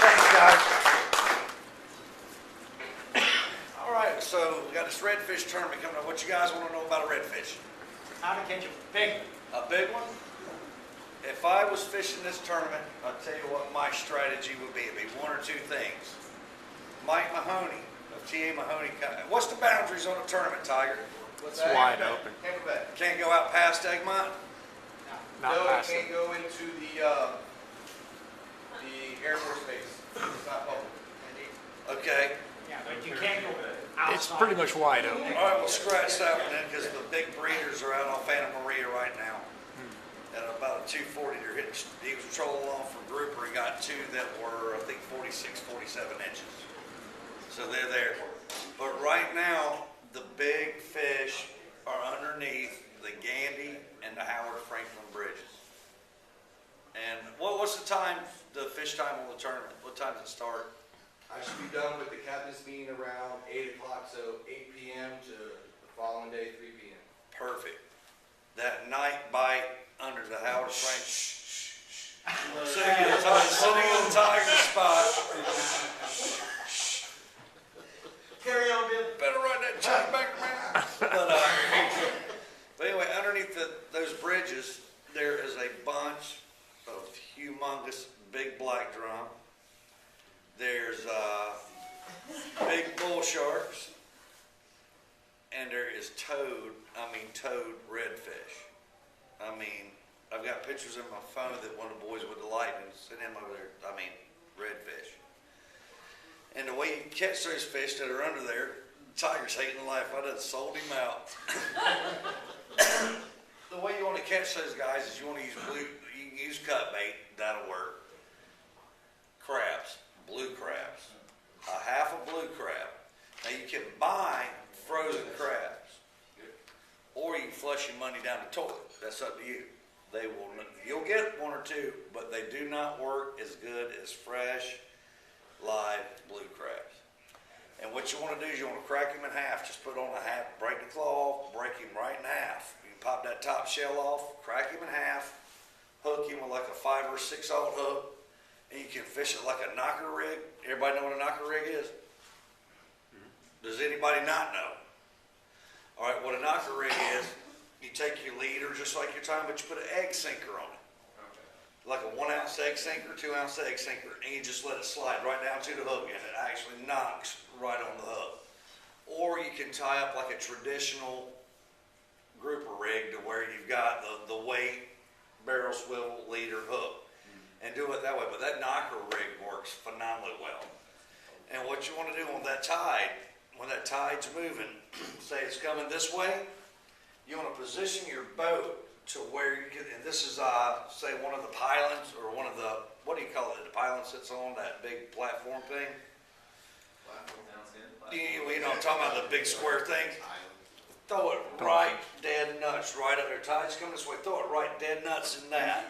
Thanks, guys. All right, so we got this redfish tournament coming up. What you guys want to know about a redfish? How to catch a big one. A big one? If I was fishing this tournament, I'll tell you what my strategy would be. It'd be one or two things. Mike Mahoney of T.A. Mahoney. What's the boundaries on a tournament, Tiger? It's wide open. Can't go out past Egmont? Not No, it past can't go into the Air Force Base. It's not public. Okay. Yeah, but you can't go outside. It's pretty much wide open. All right, we'll scratch that one then because the big breeders are out on Santa Maria right now. At about a 240, they're hitting, he was trolling along for grouper. He got two that were, I think, 46, 47 inches. So they're there. But right now, the big fish are underneath the Gandy and the Howard Franklin bridges. And what's the time, the fish time on the tournament? What time does it start? I should be done with the captain's meeting around 8 o'clock, so 8 p.m. to the following day, 3 p.m. Perfect. That night bite under the Howard Franklin. Sitting in the tiger spot. Carry on, Bill. Better run that check back, man. But anyway, underneath those bridges, there is a bunch of humongous big black drum. There's big bull sharks, and there is toad redfish. I mean, I've got pictures in my phone that one of the boys would delight in. Send him over there. I mean, redfish. And the way you catch those fish that are under there, Tiger's hating life. I done sold him out. The way you want to catch those guys is you want to use you can use cut bait. That'll work. Crabs, blue crabs, a half a blue crab. Now you can buy frozen crabs, or you can flush your money down the toilet. That's up to you. You'll get one or two, but they do not work as good as fresh, live blue crabs. And what you want to do is you want to crack him in half. Just put on a half, break the claw off, break him right in half. You can pop that top shell off, crack him in half, hook him with like a 5 or 6 aught hook, and you can fish it like a knocker rig. Everybody know what a knocker rig is? Does anybody not know? All right, what a knocker rig is, you take your leader just like your time, but you put an egg sinker on it. Like a 1 ounce egg sinker, 2 ounce egg sinker, and you just let it slide right down to the hook, and it actually knocks right on the hook. Or you can tie up like a traditional grouper rig to where you've got the weight, barrel swivel, leader, hook, and do it that way. But that knocker rig works phenomenally well. And what you want to do on that tide, when that tide's moving, say it's coming this way, you want to position your boat to where you can, and this is, say, one of the pylons, or one of the, what do you call it, the pylon sits on that big platform thing? You know, I'm talking about the big square thing. Throw it right dead nuts right up there. Tide's coming this way, throw it right dead nuts in that.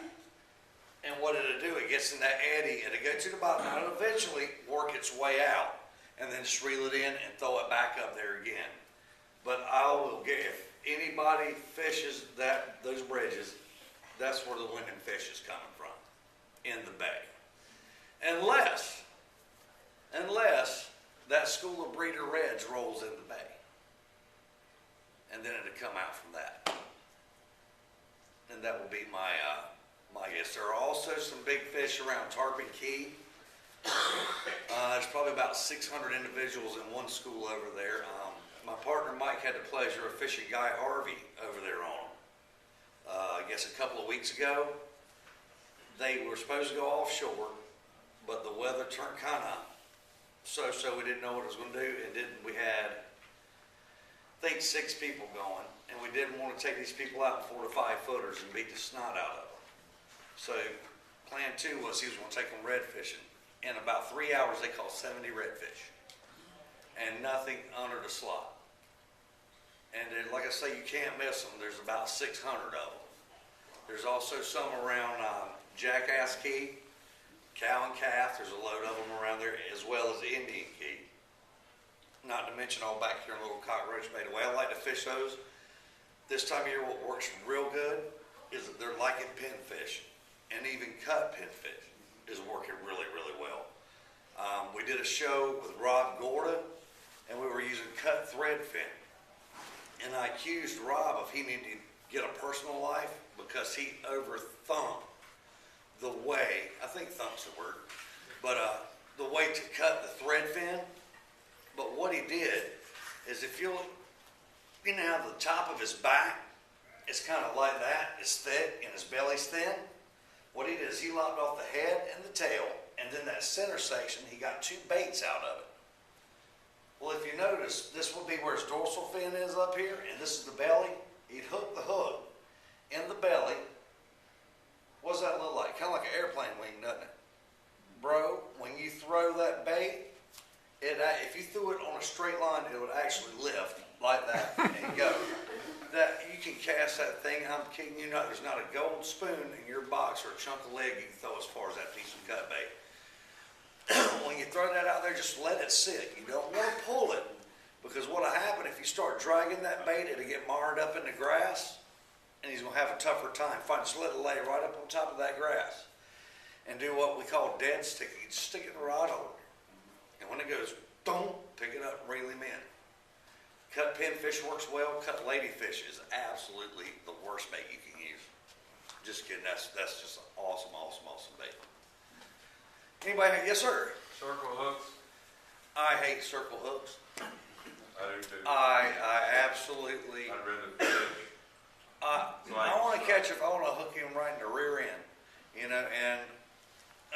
And what it'll do, it gets in that eddy, and it goes to the bottom, and it'll eventually work its way out, and then just reel it in and throw it back up there again. But I will get, if anybody fishes those bridges, that's where the winning fish is coming from, in the bay. Unless that school of breeder reds rolls in the bay. And then it'll come out from that. And that will be my guess. There are also some big fish around Tarpon Key. There's probably about 600 individuals in one school over there. My partner Mike had the pleasure of fishing Guy Harvey over there on them. I guess a couple of weeks ago. They were supposed to go offshore, but the weather turned kind of so we didn't know what it was going to do. We had, I think, 6 people going, and we didn't want to take these people out in 4 to 5 footers and beat the snot out of them. So plan 2 was he was going to take them red fishing. In about 3 hours, they caught 70 redfish, and nothing under the slot. And then, like I say, you can't miss them. There's about 600 of them. There's also some around Jackass Key, Cow and Calf. There's a load of them around there, as well as Indian Key. Not to mention all back here in Little Cockroach Bay. The way I like to fish those, this time of year, what works real good is that they're liking pinfish, and even cut pinfish is working really, really well. did a show with Rob Gorda, and we were using cut thread fin. And I accused Rob of he needed to get a personal life because he over-thumped the way, I think thump's the word, but the way to cut the thread fin. But what he did is if you know how the top of his back is kind of like that, it's thick and his belly's thin. What he did is he lopped off the head and the tail, and then that center section, he got 2 baits out of it. Well, if you notice, this would be where his dorsal fin is up here, and this is the belly. He'd hook the hook in the belly. What does that look like? Kind of like an airplane wing, doesn't it? Bro, when you throw that bait, if you threw it on a straight line, it would actually lift like that and go. That you can cast that thing. I'm kidding you not. There's not a gold spoon in your box or a chunk of leg you can throw as far as that piece of cut bait. When you throw that out there, just let it sit. You don't want to pull it, because what'll happen if you start dragging that bait, it'll get marred up in the grass, and he's gonna have a tougher time. Fine, just let it lay right up on top of that grass, and do what we call dead sticking. Just stick it in the rod holder, and when it goes, don't pick it up and reel him in. Cut pinfish works well. Cut ladyfish is absolutely the worst bait you can use. Just kidding. That's just an awesome, awesome, awesome bait. Anybody? Yes, sir. Circle hooks? I hate circle hooks. I do too. I absolutely. I'd rather fish. I want to catch if I want to hook him right in the rear end, you know. And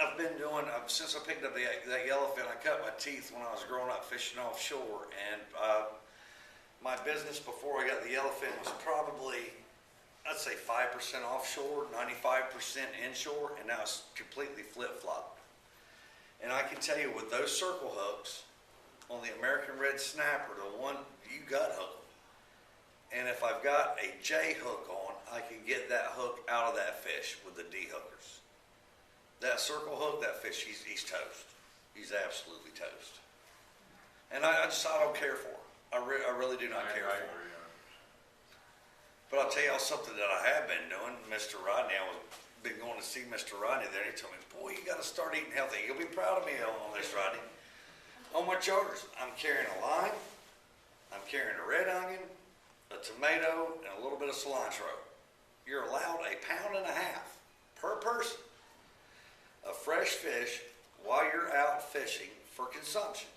I've been doing since I picked up that yellowfin. I cut my teeth when I was growing up fishing offshore, and my business before I got the yellowfin was probably, I'd say 5% offshore, 95% inshore, and now it's completely flip-flopped. And I can tell you with those circle hooks on the American red snapper, the one you gut hook, and if I've got a J hook on, I can get that hook out of that fish with the D hookers. That circle hook, that fish, he's toast. He's absolutely toast. And I don't care for him. I really do not care for him. But I'll tell y'all something that I have been doing. Mr. Rodney, been going to see Mr. Rodney there. He told me, boy, you got to start eating healthy. You'll be proud of me on this, Rodney. On my charters, I'm carrying a lime, I'm carrying a red onion, a tomato, and a little bit of cilantro. You're allowed 1.5 pounds per person of fresh fish while you're out fishing for consumption.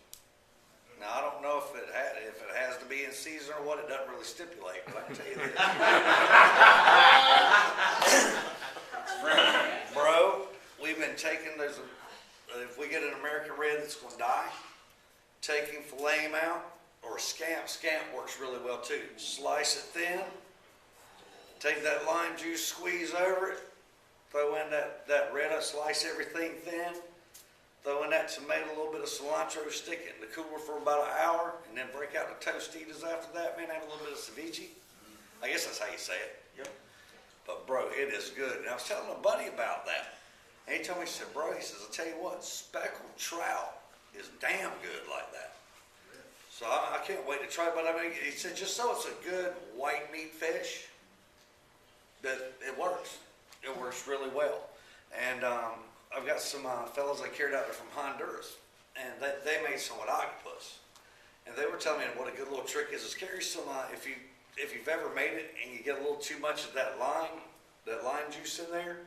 Now, I don't know if it has to be in season or what. It doesn't really stipulate, but I can tell you this. Bro, we've been taking, if we get an American red that's going to die, take him, fillet him out, or scamp. Scamp works really well too. Slice it thin, take that lime juice, squeeze over it, throw in that red, slice everything thin, throw in that tomato, a little bit of cilantro, stick it in the cooler for about an hour, and then break out the Tostitas after that, man, have a little bit of ceviche. I guess that's how you say it. Yep. But bro, it is good. And I was telling a buddy about that. And he told me, he said, bro, he says, I'll tell you what, speckled trout is damn good like that. So I can't wait to try it. But I mean, he said, just so it's a good white meat fish, that it works. It works really well. And I've got some fellows I carried out there from Honduras, and they made some with octopus. And they were telling me what a good little trick is carry some, if you've ever made it and you get a little too much of that lime juice in there,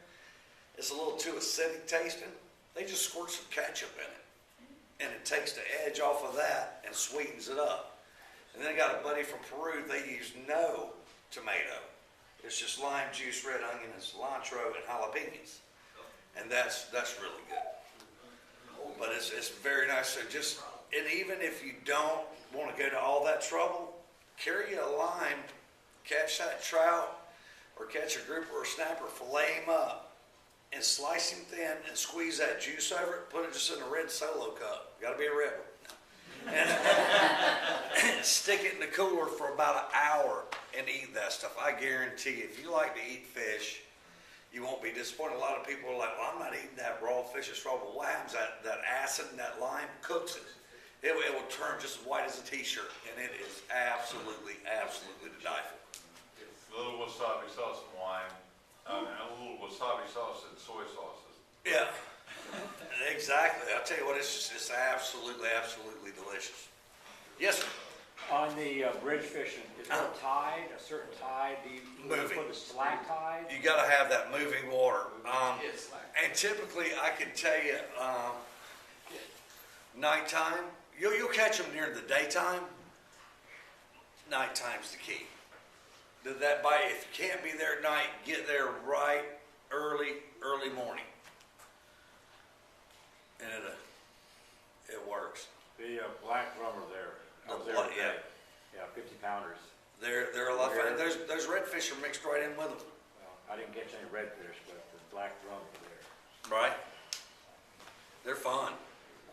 it's a little too acidic tasting, they just squirt some ketchup in it. And it takes the edge off of that and sweetens it up. And then I got a buddy from Peru, they use no tomato. It's just lime juice, red onion, and cilantro, and jalapenos. And that's really good. But it's very nice. So and even if you don't want to go to all that trouble, carry a lime, catch that trout, or catch a grouper or a snapper, fillet him up, and slice him thin, and squeeze that juice over it, put it just in a red Solo cup. Got to be a red one. And stick it in the cooler for about an hour and eat that stuff. I guarantee you, if you like to eat fish, you won't be disappointed. A lot of people are like, well, I'm not eating that raw fish. It's raw. But what happens? That acid and that lime cooks it. It will turn just as white as a t-shirt, and it is absolutely to die for. A little wasabi sauce and wine, and a little wasabi sauce and soy sauces. Yeah. Exactly. I'll tell you what, it's absolutely, absolutely delicious. Yes, sir. On the bridge fishing, is there a tide, a certain tide? Do you look Moving. for the slack tide? You gotta have that moving water. It's like, And typically, I can tell you, nighttime, you'll catch them during the daytime. Nighttime's the key. That bite, if you can't be there at night, get there right early morning. And it works. The black drummer there. I was there Black- today. Yeah, 50 pounders. They're a lot of fun. Those redfish are mixed right in with them, Well, I didn't catch any redfish, but the black drum were there. right? They're fun.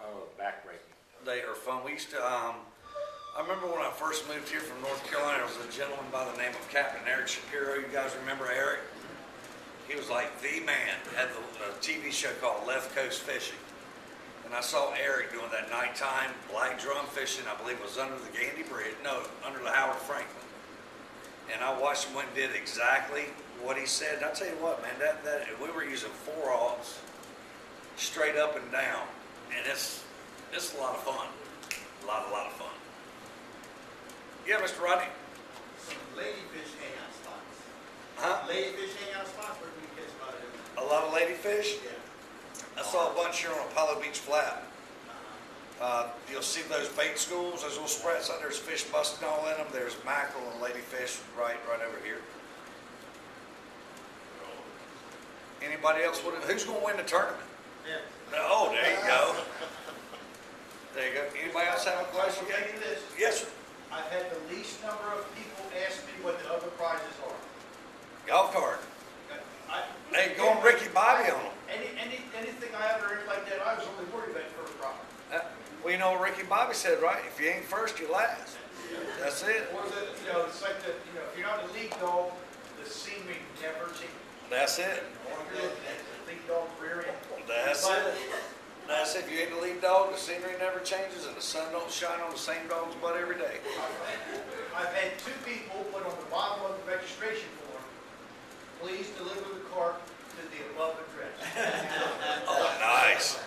Oh, backbreaking. They are fun. We used to, I remember when I first moved here from North Carolina, there was a gentleman by the name of Captain Eric Shapiro. You guys remember Eric? He was like the man. Had a TV show called Left Coast Fishing. And I saw Eric doing that nighttime black drum fishing, I believe it was under the Gandy Bridge, no, under the Howard Franklin. And I watched him when he did exactly what he said. And I tell you what, man, that we were using 4-aughts straight up and down. And it's a lot of fun. A lot of fun. Yeah, Mr. Rodney? Some ladyfish hangout spots. Huh? Ladyfish hangout spots, where do you catch about it? A lot of ladyfish? Yeah. I saw a bunch here on Apollo Beach Flat. You'll see those bait schools, those little sprats out there's fish busting all in them. There's mackerel and ladyfish right over here. Anybody else? Who's going to win the tournament? Yeah. Oh, there you go. There you go. Anybody else have a question? I'll tell you this, Yes, sir. I've had the least number of people ask me what the other prizes are. Golf cart. I- Hey, go on Ricky Bobby on them. Anything I ever heard like that, I was only worried about first prize. Well, you know what Ricky Bobby said, right? If you ain't first, you last. That's it. Or the, it's like the, if you're not a league dog, the scenery never changes. That's it. All you're looking at is the league dog rear end. That's But it. That's it. If you ain't the lead dog, the scenery never changes and the sun don't shine on the same dog's butt every day. I've had 2 people put on the bottom of the registration form, please deliver the cart to the above address. Oh, nice.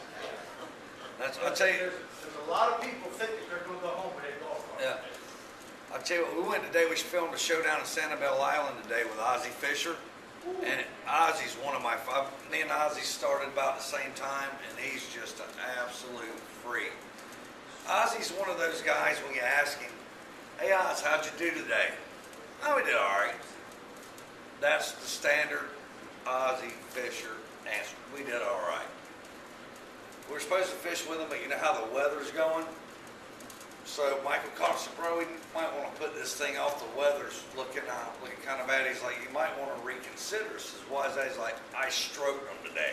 I'll tell you. There's a lot of people think that they're gonna go home with a golf cart. Yeah. I'll tell you what, we went today, we filmed a show down in Sanibel Island today with Ozzie Fisher. And Ozzie's one of me and Ozzie started about the same time, and he's just an absolute freak. Ozzie's one of those guys when you ask him, hey Oz, how'd you do today? Oh, we did all right. That's the standard Ozzie Fisher answer. We did all right. We're supposed to fish with him, but you know how the weather's going? So Michael caught us, bro, you might want to put this thing off. The weather's looking kind of bad. He's like, you might want to reconsider. Says, why is that? He's like, I stroked him today.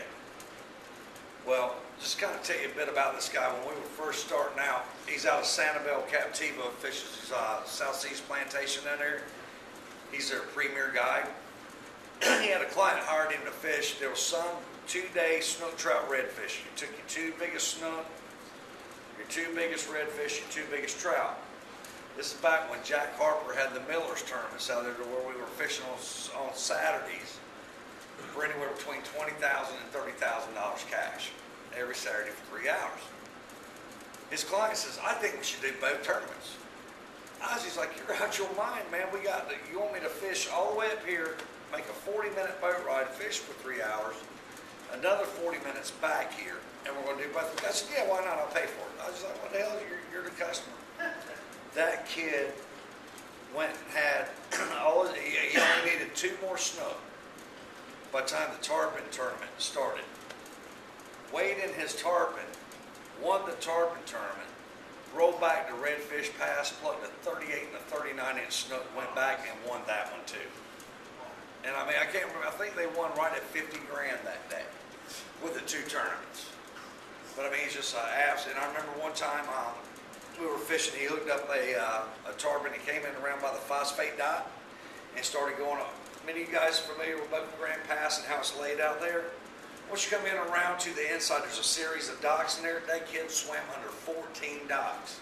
Well, just kind of tell you a bit about this guy. When we were first starting out, he's out of Sanibel, Captiva, fishes South Seas Plantation down there. He's their premier guide. He had a client hired him to fish. There was some 2-day snook trout redfish. You took your 2 biggest snook, your 2 biggest redfish, your 2 biggest trout. This is back when Jack Harper had the Miller's tournaments out there where we were fishing on Saturdays for anywhere between $20,000 and $30,000 cash every Saturday for 3 hours. His client says, I think we should do both tournaments. Ozzie's like, you're out your mind, man. You want me to fish all the way up here, make a 40-minute boat ride, fish for 3 hours, another 40 minutes back here, and we're going to do both. I said, yeah, why not? I'll pay for it. I was like, what the hell? You're the customer. That kid went and had he only needed 2 more snook by the time the tarpon tournament started. Weighed in his tarpon, won the tarpon tournament, rolled back to Redfish Pass, plucked a 38 and a 39-inch snook, went back and won that one too. And I mean, I can't remember, I think they won right at 50 grand that day with the 2 tournaments. But I mean, he's just absolute. And I remember one time we were fishing, he hooked up a tarpon, he came in around by the phosphate dock and started going up. Many of you guys are familiar with Buckley Grand Pass and how it's laid out there. Once you come in around to the inside, there's a series of docks in there. That kid swam under 14 docks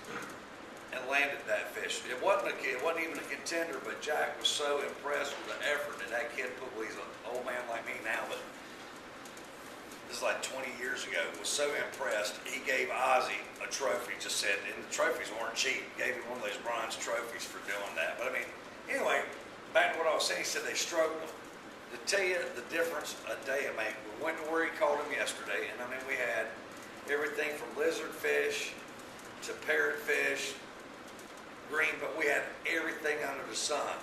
and landed that fish. It wasn't even a contender, but Jack was so impressed with the effort that kid put. Well, he's an old man like me now, but this is like 20 years ago, was so impressed, he gave Ozzy a trophy, just said, and the trophies weren't cheap, gave him one of those bronze trophies for doing that. But I mean, anyway, back to what I was saying, he said they stroked them. To tell you the difference a day it made, we went to where he called him yesterday, and I mean, we had everything from lizardfish to parrotfish, green, but we had everything under the sun.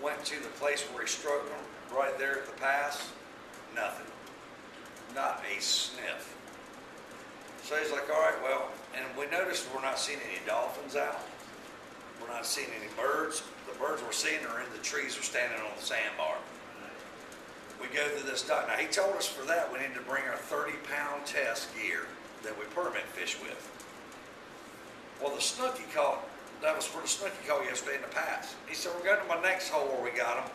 Went to the place where he stroked them, right there at the pass, nothing. Not a sniff. So he's like, all right, well, and we noticed we're not seeing any dolphins out. We're not seeing any birds. The birds we're seeing are in the trees or standing on the sandbar. We go through this dock. Now, he told us for that we need to bring our 30-pound test gear that we permit fish with. Well, the snook he caught, that was for the snook he caught yesterday in the pass. He said, we're going to my next hole where we got them.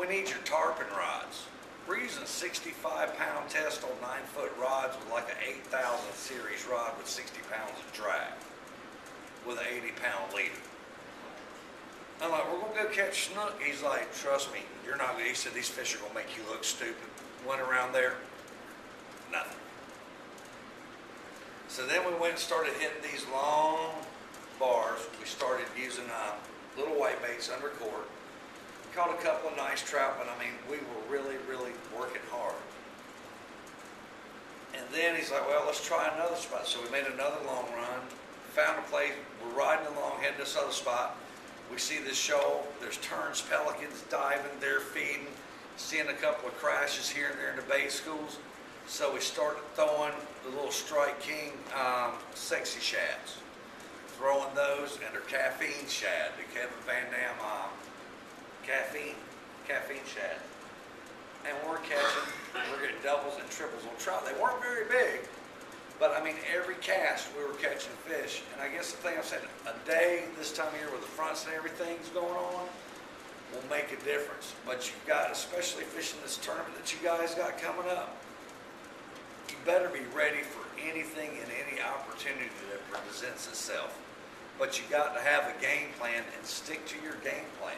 We need your tarpon rods. We're using a 65-pound test on 9-foot rods with like an 8,000 series rod with 60 pounds of drag with an 80-pound leader. I'm like, we're going to go catch snook. He's like, trust me, you're not going to. He said, these fish are going to make you look stupid. Went around there, nothing. So then we went and started hitting these long bars. We started using little white baits under cord. Caught a couple of nice trout, but I mean, we were really, really working hard. And then he's like, well, let's try another spot. So we made another long run, found a place, we're riding along, heading to this other spot. We see this shoal, there's terns, pelicans diving, they're feeding, seeing a couple of crashes here and there in the bait schools. So we started throwing the little Strike King sexy shads. Throwing those, and they're caffeine shad, the Kevin Van Dam caffeine shad. And we're getting doubles and triples on trout. They weren't very big, but I mean, every cast we were catching fish. And I guess the thing I'm saying, a day this time of year with the fronts and everything's going on will make a difference. But you've got, especially fishing this tournament that you guys got coming up, you better be ready for anything and any opportunity that presents itself. But you got to have a game plan and stick to your game plan.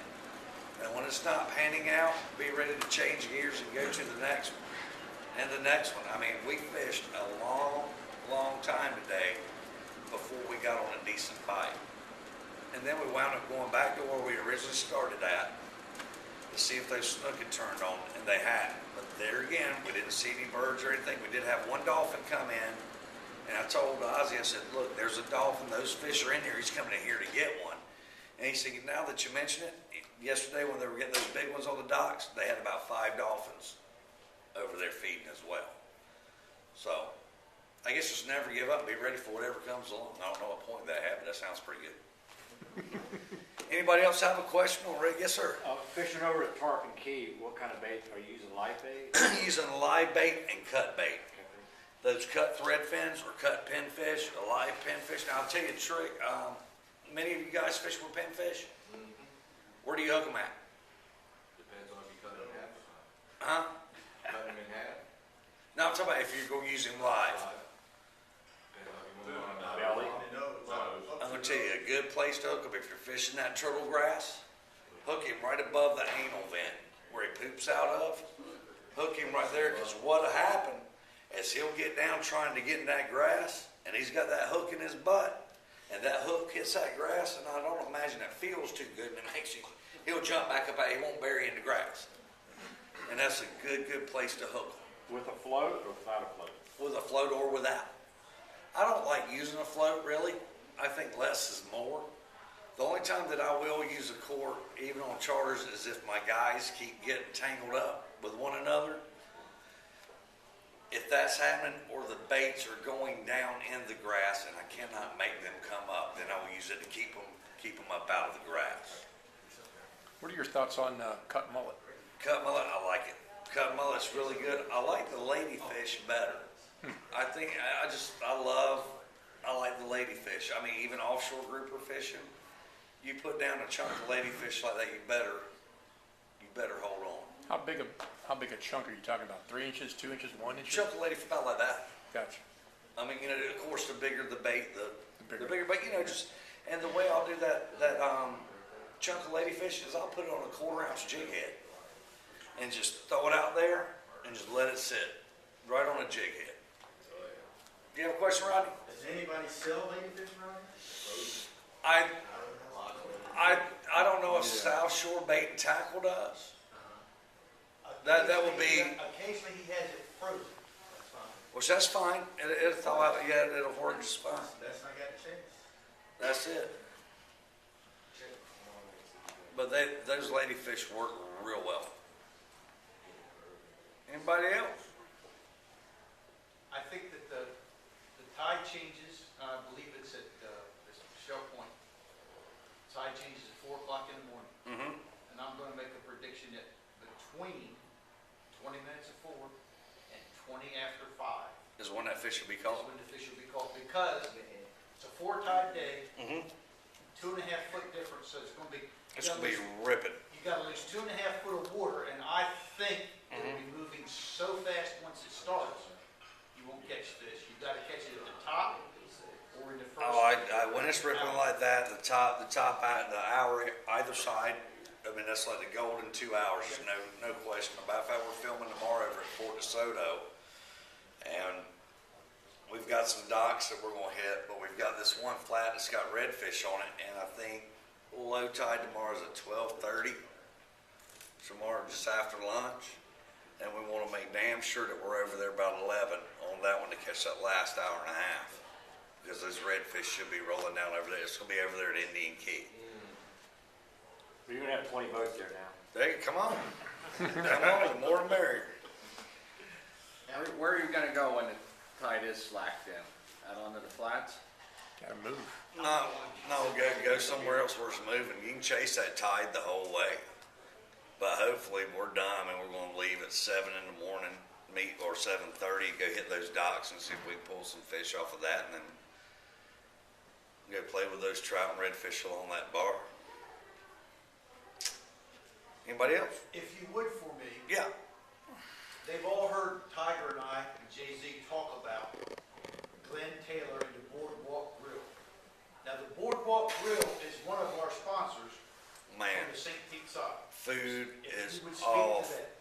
And when it's not panning out, be ready to change gears and go to the next one. And the next one. I mean, we fished a long, long time today before we got on a decent bite. And then we wound up going back to where we originally started at to see if those snook had turned on, and they hadn't. But there again, we didn't see any birds or anything. We did have one dolphin come in, and I told Ozzy, I said, look, there's a dolphin. Those fish are in here. He's coming in here to get one. And he said, now that you mention it, yesterday when they were getting those big ones on the docks, they had about 5 dolphins over there feeding as well. So I guess just never give up. Be ready for whatever comes along. I don't know what point that had, but that sounds pretty good. Anybody else have a question or yes, sir? Fishing over at Tarpon Key, what kind of bait? Are you using live bait? Using live bait and cut bait. Those cut thread fins or cut pinfish, a live pinfish. Now I'll tell you a trick. Many of you guys fish with pinfish? Where do you hook them at? Depends on if you cut it in half or not. Huh? Cut them in half. No, I'm talking about if you're going using live. Depends on if you want to Belly? I'm going to tell you a good place to hook them if you're fishing that turtle grass. Hook him right above the anal vent where he poops out of. Hook him right there, because what'll happen is he'll get down trying to get in that grass, and he's got that hook in his butt. And that hook hits that grass, and I don't imagine it feels too good, and it makes you, he'll jump back up out, he won't bury in the grass. And that's a good place to hook them. With a float or without a float? With a float or without. I don't like using a float, really. I think less is more. The only time that I will use a cord, even on charters, is if my guys keep getting tangled up with one another. If that's happening, or the baits are going down in the grass and I cannot make them come up, then I will use it to keep them up out of the grass. What are your thoughts on cut mullet? Cut mullet, I like it. Cut mullet's really good. I like the ladyfish better. I think I like the ladyfish. I mean, even offshore grouper fishing, you put down a chunk of ladyfish like that, you better hold on. How big a chunk are you talking about? 3 inches, 2 inches, 1 inch? Chunk of ladyfish about like that. Gotcha. I mean, of course, the bigger the bait, the bigger. bigger. But and the way I'll do that chunk of ladyfish is I'll put it on a 1/4 ounce jig head and just throw it out there and just let it sit. right on a jig head. Do you have a question, Rodney? Does anybody sell ladyfish around I don't know if Southshore Bait and Tackle does. here? That would be- Occasionally he has it frozen. That's fine. Which that's fine. It'll thaw out. Yeah, it'll work just fine. That's not got a chance. That's it. But those ladyfish work real well. Anybody else? I think that the tide changes, I believe it's at, this Shell Point. Tide changes at 4 o'clock in the morning. Mm-hmm. And I'm gonna make a prediction that between 20 minutes of 4 and 20 after 5 Is when that fish will be is caught. when the fish will be caught, because it's a 4 tide day, Mm-hmm. 2.5 foot difference, so it's gonna be. It's gonna be ripping. You got at least 2.5 foot of water, and I think it'll be moving so fast once it starts, you won't catch fish. You gotta catch it at the top or in the first. When it's ripping like that, the top out, the hour either side. I mean, that's like the golden 2 hours. There's no question about it. In fact, we're filming tomorrow over at Fort DeSoto, and we've got some docks that we're gonna hit, but we've got this one flat that's got redfish on it, and I think low tide tomorrow's at 12:30. Tomorrow just after lunch, and we want to make damn sure that we're over there about 11 on that one to catch that last hour and a half, because those redfish should be rolling down over there. It's gonna be over there at Indian Key. You're gonna have 20 boats there now. Hey, come on, come on, the more the merrier. Where are you gonna go when the tide is slack then? Out onto the flats? Gotta move. No, go somewhere else where it's moving. You can chase that tide the whole way. But hopefully we're done and we're gonna leave at 7 in the morning, meet, or 7:30, go hit those docks and see if we can pull some fish off of that, and then go play with those trout and redfish along that bar. Anybody else? If you would for me, Yeah. they've all heard Tiger and I and Jay-Z talk about Glenn Taylor and the Boardwalk Grill. Now, the Boardwalk Grill is one of our sponsors Man, on the St. Pete side. food If is you would speak to off. that.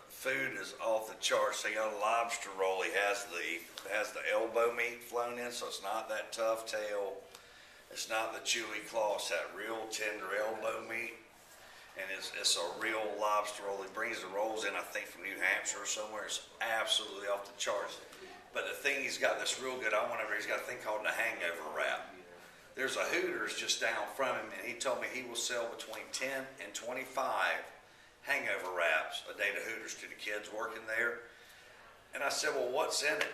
Food is off the charts. They got a lobster roll. He has the elbow meat flown in, so it's not that tough tail. It's not the chewy claw. It's that real tender elbow meat, and it's a real lobster roll. He brings the rolls in, I think, from New Hampshire or somewhere. It's absolutely off the charts. But the thing he's got that's real good, he's got a thing called the hangover wrap. There's a Hooters just down from him, and he told me he will sell between 10 and 25 hangover wraps a day to Hooters to the kids working there. And I said, well, what's in it?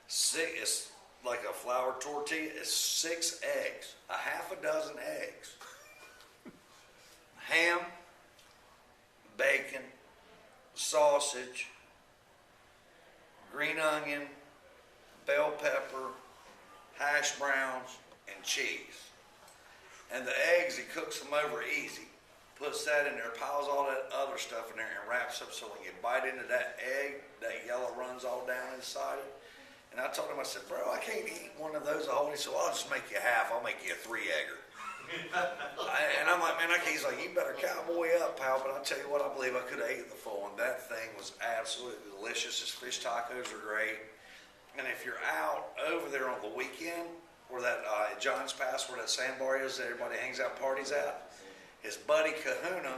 It's like a flour tortilla. It's 6 eggs, a half a dozen eggs, ham, bacon, sausage, green onion, bell pepper, hash browns, and cheese. And the eggs, he cooks them over easy. Puts that in there, piles all that other stuff in there, and wraps up so when you bite into that egg, that yellow runs all down inside it. And I told him, I said, bro, I can't eat one of those whole. He said, well, I'll just make you half. I'll make you a 3-egger. And I'm like, man, he's like, you better cowboy up, pal. But I'll tell you what, I believe I could have eaten the full one. That thing was absolutely delicious. His fish tacos are great. And if you're out over there on the weekend, where that John's Pass, where that sandbar is that everybody hangs out parties at, his buddy Kahuna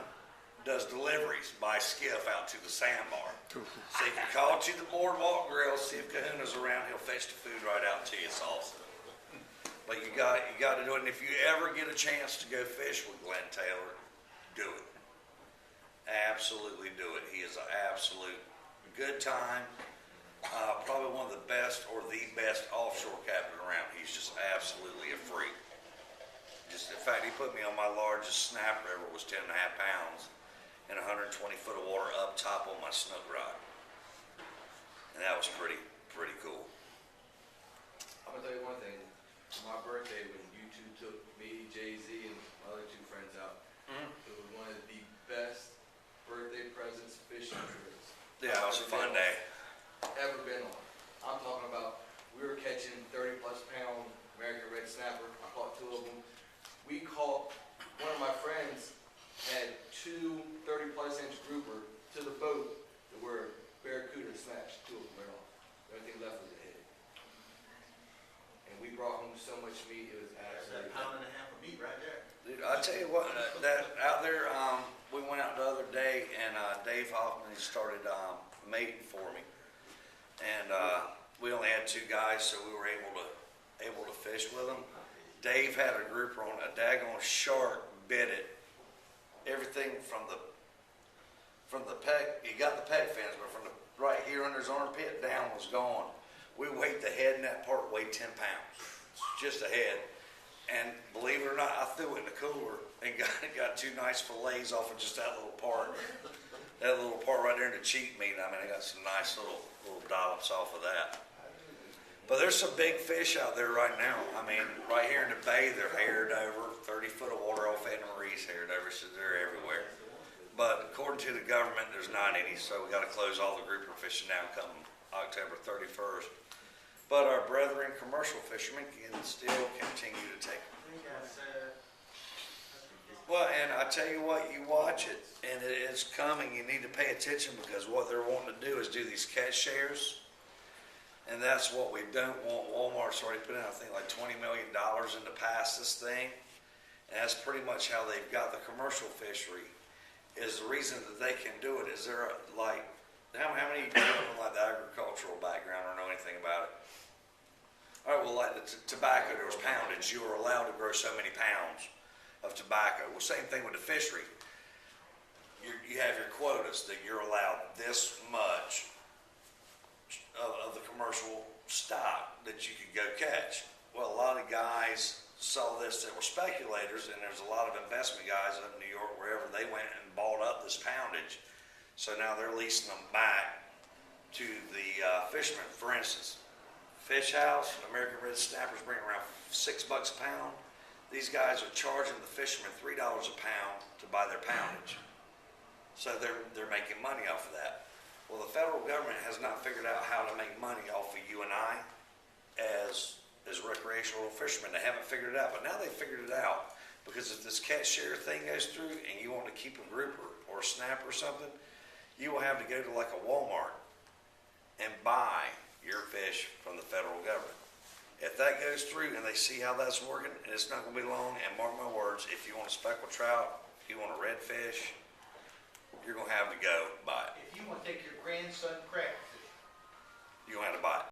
does deliveries by skiff out to the sandbar. So you can call to the Boardwalk Grill, see if Kahuna's around. He'll fetch the food right out to you. It's awesome. But you got to do it. And if you ever get a chance to go fish with Glenn Taylor, do it. Absolutely do it. He is an absolute good time. Probably one of the best or the best offshore captain around. He's just absolutely a freak. In fact, he put me on my largest snapper ever, was 10.5 pounds, in 120 foot of water up top on my snook rod. And that was pretty cool. I'm gonna tell you one thing. For my birthday, when you two took me, Jay-Z, and my other 2 friends out, it was one of the best birthday presents fishing trips Yeah, it was a fun day. ever been on. I'm talking about, we were catching 30-plus pound American red snapper. I caught 2 of them. We caught, one of my friends had 2 30-plus inch grouper to the boat that were barracuda smashed two of them right off. The only thing left was the head. And we brought home so much meat, it was That's absolutely. that pound and a half of meat right there. Dude, I tell you what, that out there, we went out the other day and Dave Hoffman, he started mating for me. And we only had 2 guys, so we were able to fish with them. Dave had a grouper on, a daggone shark bit it. Everything from the peg, he got the peg fins, but from the right here under his armpit down was gone. We weighed the head in that part, weighed 10 pounds, just a head. And believe it or not, I threw it in the cooler and got 2 nice fillets off of just that little part. That little part right there in the cheek meat. I mean, I got some nice little dollops off of that. But there's some big fish out there right now. I mean, right here in the bay, they're haired over. 30 foot of water off Edna Marie's haired over, so they're everywhere. But according to the government, there's not any, so we got to close all the grouper fishing now come October 31st. But our brethren commercial fishermen can still continue to take them. Well, and I tell you what, you watch it, and it is coming. You need to pay attention because what they're wanting to do is do these catch shares. And that's what we don't want. Walmart's already put in, I think, like $20 million in to pass this thing. And that's pretty much how they've got the commercial fishery. Is the reason that they can do it is they're like, how many of you have like the agricultural background or know anything about it? All right, well, like the tobacco, there was poundage. You were allowed to grow so many pounds of tobacco. Well, same thing with the fishery. You have your quotas that you're allowed this much of the commercial stock that you could go catch. Well, a lot of guys saw this that were speculators, and there's a lot of investment guys up in New York, wherever they went and bought up this poundage. So now they're leasing them back to the fishermen. For instance, Fish House, American Red Snappers bring around $6 a pound. These guys are charging the fishermen $3 a pound to buy their poundage. So they're making money off of that. Well, the federal government has not figured out how to make money off of you and I as recreational fishermen. They haven't figured it out, but now they've figured it out. Because if this catch share thing goes through and you want to keep a grouper or a snapper or something, you will have to go to like a Walmart and buy your fish from the federal government. If that goes through and they see how that's working, and it's not going to be long, and mark my words, if you want a speckled trout, if you want a redfish, you're going to have to go buy it. If you want to take your grandson crab fishing, You're going to have to buy it.